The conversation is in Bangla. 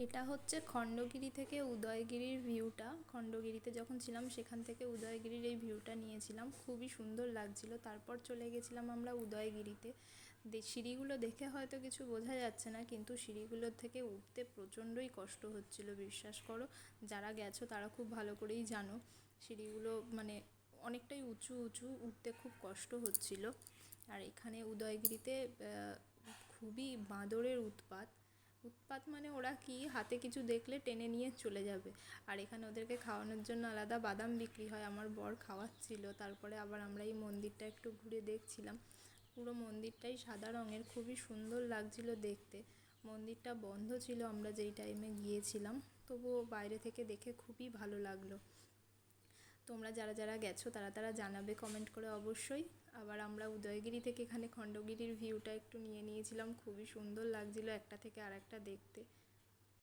এটা হচ্ছে খণ্ডগিরি থেকে উদয়গিরির ভিউটা। খণ্ডগিরিতে যখন ছিলাম সেখান থেকে উদয়গিরির এই ভিউটা নিয়েছিলাম, খুবই সুন্দর লাগছিল। তারপর চলে গেছিলাম আমরা উদয়গিরিতে। সিঁড়িগুলো দেখে হয়তো কিছু বোঝা যাচ্ছে না, কিন্তু সিঁড়িগুলোর থেকে উঠতে প্রচণ্ডই কষ্ট হচ্ছিল, বিশ্বাস করো। যারা গেছো তারা খুব ভালো করেই জানো সিঁড়িগুলো মানে অনেকটাই উঁচু উঁচু, উঠতে খুব কষ্ট হচ্ছিল। আর এখানে উদয়গিরিতে খুবই বাঁদরের উৎপাত। মানে ওরা কি হাতে কিছু দেখলে টেনে নিয়ে চলে যাবে। আর এখানে ওদেরকে খাওয়ানোর জন্য আলাদা বাদাম বিক্রি হয়, আমার বর খাওয়াচ্ছিল। তারপরে আবার আমরা এই মন্দিরটা একটু ঘুরে দেখছিলাম। পুরো মন্দিরটাই সাদা রঙের, খুবই সুন্দর লাগছিল দেখতে। মন্দিরটা বন্ধ ছিল আমরা যেই টাইমে গিয়েছিলাম, তবুও বাইরে থেকে দেখে খুবই ভালো লাগলো। তোমরা যারা যারা গেছো তারা তারা জানাবে কমেন্ট করে অবশ্যই। আবার আমরা উদয়গিরি থেকে এখানে খণ্ডগিরির ভিউটা একটু নিয়ে নিয়েছিলাম, খুবই সুন্দর লাগছিল একটা থেকে আর একটা দেখতে।